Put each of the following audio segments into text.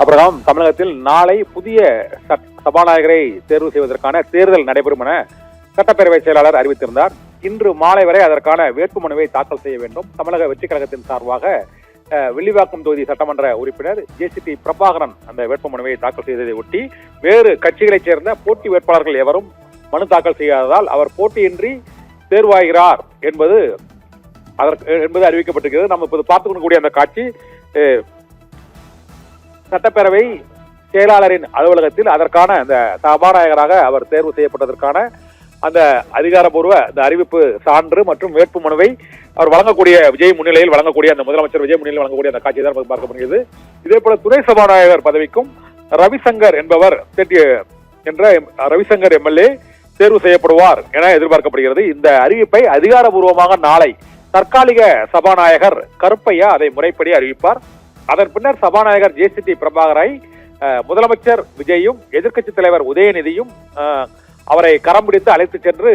அப்புறம் தமிழகத்தில் நாளை புதிய சபாநாயகரை தேர்வு செய்வதற்கான தேர்தல் நடைபெறும் என சட்டப்பேரவை செயலாளர் அறிவித்திருந்தார். இன்று மாலை வரை அதற்கான வேட்புமனுவை தாக்கல் செய்ய வேண்டும். தமிழக வெற்றிக் கழகத்தின் சார்பாக வில்லிவாக்கம் தொகுதி சட்டமன்ற உறுப்பினர் ஜேசிடி பிரபாகரன் அந்த வேட்புமனுவை தாக்கல் செய்ததை ஒட்டி வேறு கட்சிகளைச் சேர்ந்த போட்டி வேட்பாளர்கள் எவரும் மனு தாக்கல் செய்யாததால் அவர் போட்டியின்றி தேர்வாகிறார் என்பது அறிவிக்கப்பட்டிருக்கிறது. நம்ம இப்போது பார்த்துக் கொள்ளக்கூடிய அந்த காட்சி சட்டப்பேரவை செயலாளரின் அலுவலகத்தில் அதற்கான அந்த சபாநாயகராக அவர் தேர்வு செய்யப்பட்டதற்கான அந்த அதிகாரப்பூர்வ அந்த அறிவிப்பு சான்று மற்றும் வேட்பு மனுவை அவர் வழங்கக்கூடிய விஜய் முன்னிலையில் வழங்கக்கூடிய அந்த முதலமைச்சர் விஜய் முன்னிலையில் வழங்கக்கூடிய அந்த காட்சி தான் பார்க்கப்படுகிறது. இதே போல துணை சபாநாயகர் பதவிக்கும் ரவிசங்கர் என்பவர் என்ற ரவிசங்கர் எம்எல்ஏ தேர்வு செய்யப்படுவார் என எதிர்பார்க்கப்படுகிறது. இந்த அறிவிப்பை அதிகாரப்பூர்வமாக நாளை தற்காலிக சபாநாயகர் கருப்பையா அதை முறைப்படி அறிவிப்பார். அதன் பின்னர் சபாநாயகர் ஜேசிடி பிரபாகரை முதலமைச்சர் விஜயும் எதிர்க்கட்சி தலைவர் உதயநிதியும் அவரை கரம் பிடித்து அழைத்து சென்று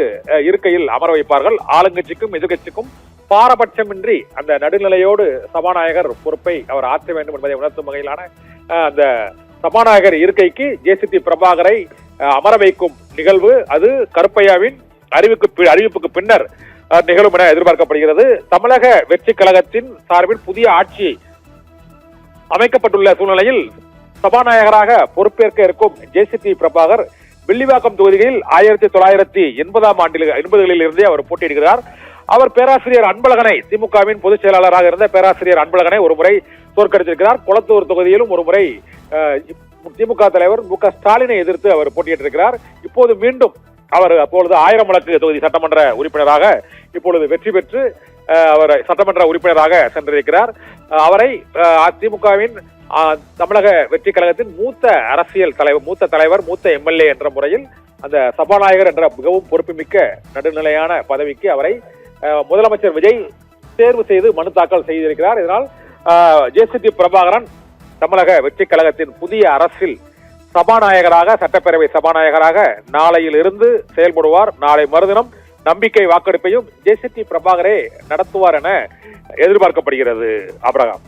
இருக்கையில் அமர வைப்பார்கள். ஆளுங்கட்சிக்கும் எதிர்கட்சிக்கும் பாரபட்சமின்றி அந்த நடுநிலையோடு சபாநாயகர் பொறுப்பை அவர் ஆற்ற வேண்டும் என்பதை உணர்த்தும் வகையிலான அந்த சபாநாயகர் இருக்கைக்கு ஜேசிடி பிரபாகரை அமர வைக்கும் நிகழ்வு அது கருப்பையாவின் அறிவிப்புக்கு பின்னர் நிகழும் என எதிர்பார்க்கப்படுகிறது. தமிழக வெற்றி கழகத்தின் சார்பில் புதிய ஆட்சி அமைக்கப்பட்டுள்ள சூழ்நிலையில் சபாநாயகராக பொறுப்பேற்க இருக்கும் ஜேசிடி பிரபாகர் வில்லிவாக்கம் தொகுதியில் 1980களில் இருந்தே அவர் போட்டியிடுகிறார். அவர் பேராசிரியர் அன்பழகனை திமுகவின் பொதுச் செயலாளராக இருந்த பேராசிரியர் அன்பழகனை ஒரு முறை தோற்கடித்திருக்கிறார். குளத்தூர் தொகுதியிலும் ஒரு முறை திமுக தலைவர் மு.க. ஸ்டாலினை எதிர்த்து அவர் போட்டியிட்டிருக்கிறார். இப்போது மீண்டும் அவர் அப்பொழுது 1000 விளக்கு தொகுதி சட்டமன்ற உறுப்பினராக இப்பொழுது வெற்றி பெற்று அவர் சட்டமன்ற உறுப்பினராக சென்றிருக்கிறார். அவரை அதிமுகவின் தமிழக வெற்றி கழகத்தின் மூத்த தலைவர் மூத்த எம்எல்ஏ என்ற முறையில் அந்த சபாநாயகர் என்ற மிகவும் பொறுப்புமிக்க நடுநிலையான பதவிக்கு அவரை முதலமைச்சர் விஜய் தேர்வு செய்து மனு தாக்கல் செய்திருக்கிறார். இதனால் ஜேசிடி பிரபாகரன் தமிழக வெற்றி கழகத்தின் புதிய அரசில் சட்டப்பேரவை சபாநாயகராக நாளையில் இருந்து செயல்படுவார். நாளை மறுதினம் நம்பிக்கை வாக்கெடுப்பையும் ஜேசிடி பிரபாகரே நடத்துவார் என எதிர்பார்க்கப்படுகிறது. அப்ரஹாம்.